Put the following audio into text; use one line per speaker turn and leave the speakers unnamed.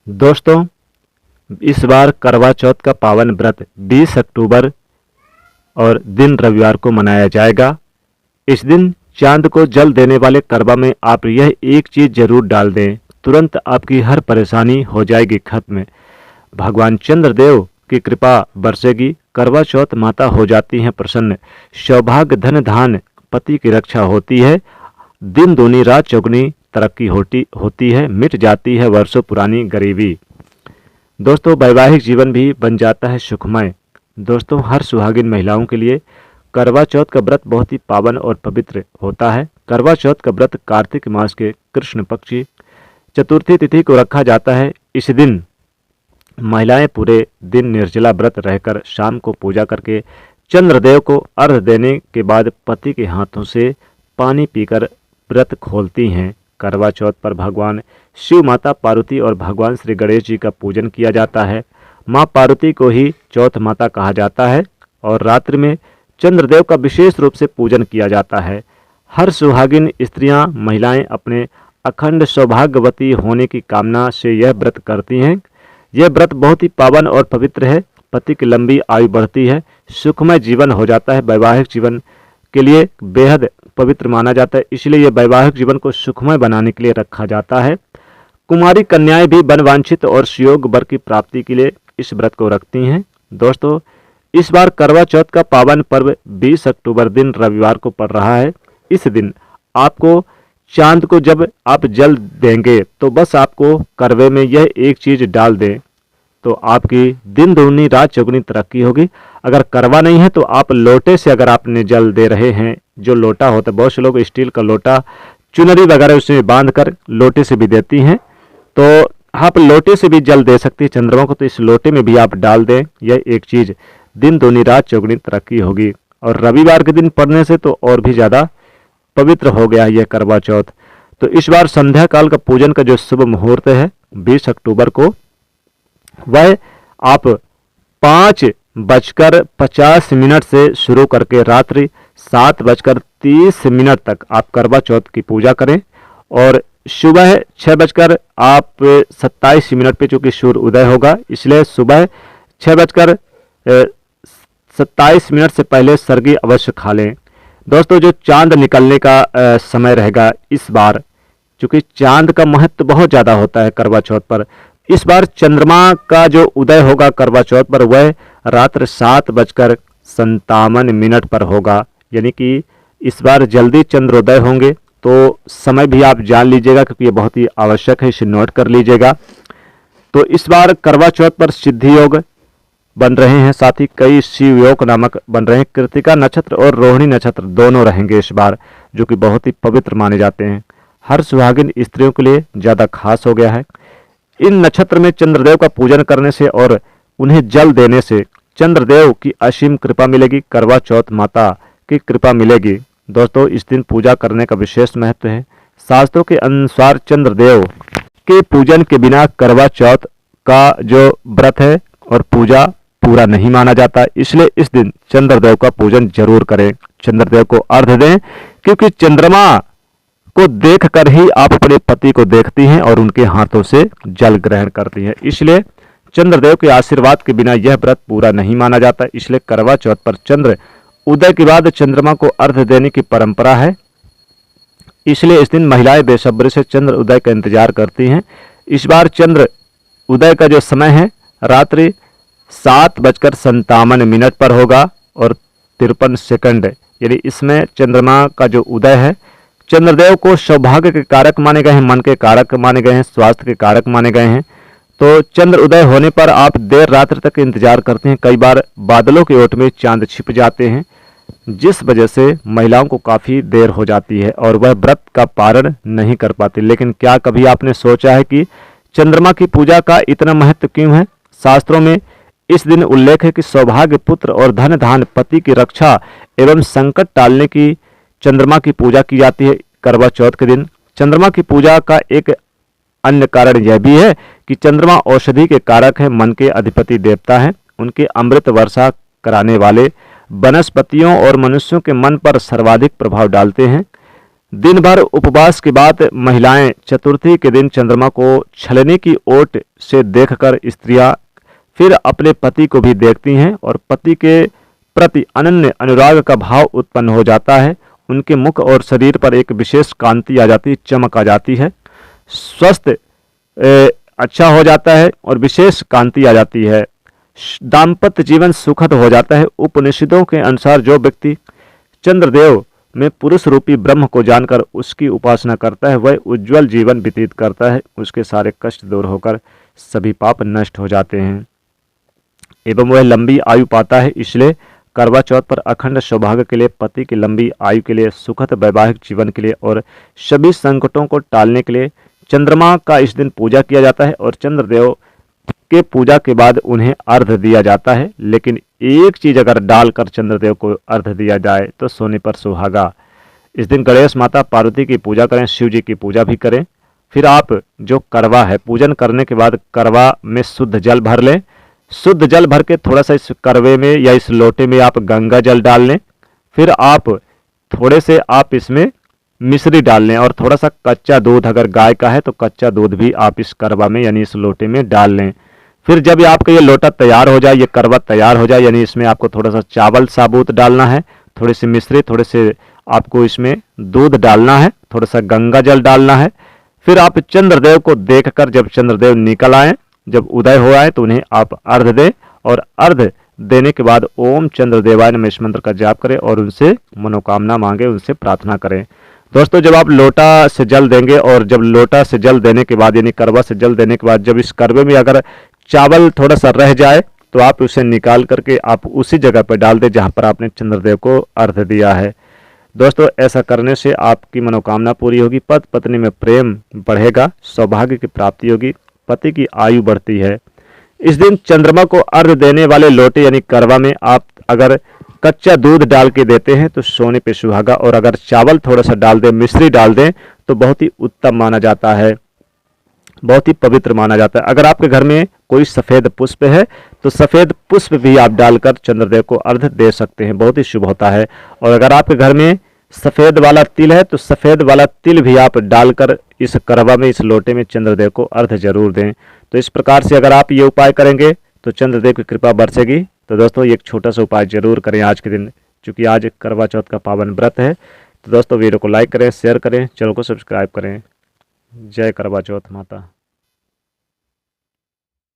दोस्तों, इस बार करवा चौथ का पावन व्रत 20 अक्टूबर और दिन रविवार को मनाया जाएगा। इस दिन चांद को जल देने वाले करवा में आप यह एक चीज जरूर डाल दें, तुरंत आपकी हर परेशानी हो जाएगी खत्म। भगवान चंद्रदेव की कृपा बरसेगी, करवा चौथ माता हो जाती हैं प्रसन्न, सौभाग्य धन धान पति की रक्षा होती है, दिन दूनी रात चौगुनी तरक्की होती है, मिट जाती है वर्षों पुरानी गरीबी। दोस्तों, वैवाहिक जीवन भी बन जाता है सुखमय। दोस्तों, हर सुहागिन महिलाओं के लिए करवा चौथ का व्रत बहुत ही पावन और पवित्र होता है। करवा चौथ का व्रत कार्तिक मास के कृष्ण पक्ष की चतुर्थी तिथि को रखा जाता है। इस दिन महिलाएं पूरे दिन निर्जला व्रत रहकर शाम को पूजा करके चंद्रदेव को अर्घ्य देने के बाद पति के हाथों से पानी पीकर व्रत खोलती हैं। करवा चौथ पर भगवान शिव, माता पार्वती और भगवान श्री गणेश जी का पूजन किया जाता है। माँ पार्वती को ही चौथ माता कहा जाता है और रात्रि में चंद्रदेव का विशेष रूप से पूजन किया जाता है। हर सुहागिन स्त्रियां महिलाएं अपने अखंड सौभाग्यवती होने की कामना से यह व्रत करती हैं। यह व्रत बहुत ही पावन और पवित्र है। पति की लंबी आयु बढ़ती है, सुखमय जीवन हो जाता है। वैवाहिक जीवन के लिए बेहद पवित्र माना जाता है, इसलिए यह वैवाहिक जीवन को सुखमय बनाने के लिए रखा जाता है। कुमारी कन्याएं भी वनवांछित और सुयोग वर की प्राप्ति के लिए इस व्रत को रखती हैं। दोस्तों, इस बार करवा चौथ का पावन पर्व 20 अक्टूबर दिन रविवार को पड़ रहा है। इस दिन आपको चांद को जब आप जल देंगे तो बस आपको करवे में यह एक चीज डाल दें तो आपकी दिन दूनी रात चौगुनी तरक्की होगी। अगर करवा नहीं है तो आप लोटे से अगर आपने जल दे रहे हैं, जो लोटा होता है, बहुत से लोग स्टील का लोटा चुनरी वगैरह उसमें बांध कर लोटे से भी देती हैं, तो आप लोटे से भी जल दे सकती है चंद्रमा को, तो इस लोटे में भी आप डाल दें। यह एक चीज दिन दूनी रात चौगुनी तरक्की होगी। और रविवार के दिन पढ़ने से तो और भी ज़्यादा पवित्र हो गया यह करवा चौथ। तो इस बार संध्या काल का पूजन का जो शुभ मुहूर्त है 20 अक्टूबर को, वह आप 5:50 से शुरू करके रात्रि 7:30 तक आप करवा चौथ की पूजा करें। और सुबह 6:27 पे चूंकि सूर्य उदय होगा, इसलिए सुबह 6:27 से पहले सरगी अवश्य खा लें। दोस्तों, जो चांद निकलने का समय रहेगा इस बार, चूंकि चांद का महत्व बहुत ज़्यादा होता है करवा चौथ पर, इस बार चंद्रमा का जो उदय होगा करवा चौथ पर वह रात्र 7:57 पर होगा। यानी कि इस बार जल्दी चंद्रोदय होंगे, तो समय भी आप जान लीजिएगा क्योंकि ये बहुत ही आवश्यक है, इसे नोट कर लीजिएगा। तो इस बार करवा चौथ पर सिद्धि योग बन रहे हैं, साथ ही कई शिव योग नामक बन रहे हैं। कृतिका नक्षत्र और रोहिणी नक्षत्र दोनों रहेंगे इस बार, जो कि बहुत ही पवित्र माने जाते हैं। हर सुहागिन स्त्रियों के लिए ज़्यादा खास हो गया है। इन नक्षत्र में चंद्रदेव का पूजन करने से और उन्हें जल देने से चंद्रदेव की असीम कृपा मिलेगी, करवा चौथ माता की कृपा मिलेगी। दोस्तों, इस दिन पूजा करने का विशेष महत्व है। शास्त्रों के अनुसार चंद्रदेव के पूजन के बिना करवा चौथ का जो व्रत है और पूजा पूरा नहीं माना जाता, इसलिए इस दिन चंद्रदेव का पूजन जरूर करें, चंद्रदेव को अर्घ्य दें, क्योंकि चंद्रमा को देखकर ही आप अपने पति को देखती हैं और उनके हाथों से जल ग्रहण करती हैं। इसलिए चंद्रदेव के आशीर्वाद के बिना यह व्रत पूरा नहीं माना जाता। इसलिए करवा चौथ पर चंद्र उदय के बाद चंद्रमा को अर्घ्य देने की परंपरा है। इसलिए इस दिन महिलाएं बेसब्री से चंद्र उदय का इंतजार करती हैं। इस बार चंद्र उदय का जो समय है रात्रि 7:57 पर होगा और 53 सेकंड, यानी इसमें चंद्रमा का जो उदय है, चंद्रदेव को सौभाग्य के कारक माने गए हैं, मन के कारक माने गए हैं, स्वास्थ्य के कारक माने गए हैं। तो चंद्र उदय होने पर आप देर रात्रि तक इंतजार करते हैं। कई बार बादलों की ओट में चांद छिप जाते हैं, जिस वजह से महिलाओं को काफ़ी देर हो जाती है और वह व्रत का पारण नहीं कर पाती। लेकिन क्या कभी आपने सोचा है कि चंद्रमा की पूजा का इतना महत्व क्यों है? शास्त्रों में इस दिन उल्लेख है कि सौभाग्य, पुत्र और धन धान पति की रक्षा एवं संकट टालने की चंद्रमा की पूजा की जाती है करवा चौथ के दिन। चंद्रमा की पूजा का एक अन्य कारण यह भी है कि चंद्रमा औषधि के कारक है, मन के अधिपति देवता हैं। उनके अमृत वर्षा कराने वाले वनस्पतियों और मनुष्यों के मन पर सर्वाधिक प्रभाव डालते हैं। दिन भर उपवास के बाद महिलाएं चतुर्थी के दिन चंद्रमा को छलनी की ओट से देखकर स्त्रियां फिर अपने पति को भी देखती हैं और पति के प्रति अनन्य अनुराग का भाव उत्पन्न हो जाता है। उनके मुख और शरीर पर एक विशेष कांति आ जाती है, चमक आ जाती है, स्वस्थ अच्छा हो जाता है और विशेष कांति आ जाती है। दाम्पत्य जीवन सुखद हो जाता है। उपनिषदों के अनुसार जो व्यक्ति चंद्रदेव में पुरुष रूपी ब्रह्म को जानकर उसकी उपासना करता है वह उज्जवल जीवन व्यतीत करता है। उसके सारे कष्ट दूर होकर सभी पाप नष्ट हो जाते हैं एवं वह लंबी आयु पाता है। इसलिए करवा चौथ पर अखंड सौभाग्य के लिए, पति की लंबी आयु के लिए, सुखद वैवाहिक जीवन के लिए और सभी संकटों को टालने के लिए चंद्रमा का इस दिन पूजा किया जाता है और चंद्रदेव के पूजा के बाद उन्हें अर्घ्य दिया जाता है। लेकिन एक चीज अगर डालकर चंद्रदेव को अर्घ्य दिया जाए तो सोने पर सुहागा। इस दिन गणेश माता पार्वती की पूजा करें, शिव जी की पूजा भी करें। फिर आप जो करवा है पूजन करने के बाद करवा में शुद्ध जल भर लें। शुद्ध जल भर के थोड़ा सा इस करवे में या इस लोटे में आप गंगा जल डाल लें। फिर आप थोड़े से आप इसमें मिश्री डाल लें और थोड़ा सा कच्चा दूध, अगर गाय का है तो कच्चा दूध भी आप इस करवा में यानी इस लोटे में डाल लें। फिर जब आपका ये लोटा तैयार हो जाए, ये करवा तैयार हो जाए, यानी इसमें आपको थोड़ा सा चावल साबुत डालना है, थोड़ी सी मिश्री, थोड़े से आपको इसमें दूध डालना है, थोड़ा सा गंगा जल डालना है। फिर आप चंद्रदेव को देखकर जब चंद्रदेव निकल आए, जब उदय हो आए तो उन्हें आप अर्घ्य दें और अर्घ्य देने के बाद ओम चंद्रदेवाय नमः इस मंत्र का जाप करें और उनसे मनोकामना मांगे, उनसे प्रार्थना करें। दोस्तों, जब आप लोटा से जल देंगे और जब लोटा से जल देने के बाद यानी करवा से जल देने के बाद जब इस करवे में अगर चावल थोड़ा सा रह जाए तो आप उसे निकाल करके आप उसी जगह पर डाल दें जहां पर आपने चंद्रदेव को अर्घ्य दिया है। दोस्तों, ऐसा करने से आपकी मनोकामना पूरी होगी, पति पत्नी में प्रेम बढ़ेगा, सौभाग्य की प्राप्ति होगी, पति की आयु बढ़ती है। इस दिन चंद्रमा को अर्घ्य देने वाले लोटे यानी करवा में आप अगर कच्चा दूध डाल के देते हैं तो सोने पे सुहागा, और अगर चावल थोड़ा सा डाल दें, मिश्री डाल दें तो बहुत ही उत्तम माना जाता है, बहुत ही पवित्र माना जाता है। अगर आपके घर में कोई सफेद पुष्प है तो सफेद पुष्प भी आप डालकर चंद्रदेव को अर्घ्य दे सकते हैं, बहुत ही शुभ होता है। और अगर आपके घर में सफेद वाला तिल है तो सफेद वाला तिल भी आप डालकर इस करवा में, इस लोटे में चंद्रदेव को अर्घ्य जरूर दें। तो इस प्रकार से अगर आप ये उपाय करेंगे तो चंद्रदेव की कृपा बरसेगी। तो दोस्तों, एक छोटा सा उपाय जरूर करें आज के दिन, क्योंकि आज करवा चौथ का पावन व्रत है। तो दोस्तों, वीडियो को लाइक करें, शेयर करें, चैनल को सब्सक्राइब करें। जय करवा चौथ माता।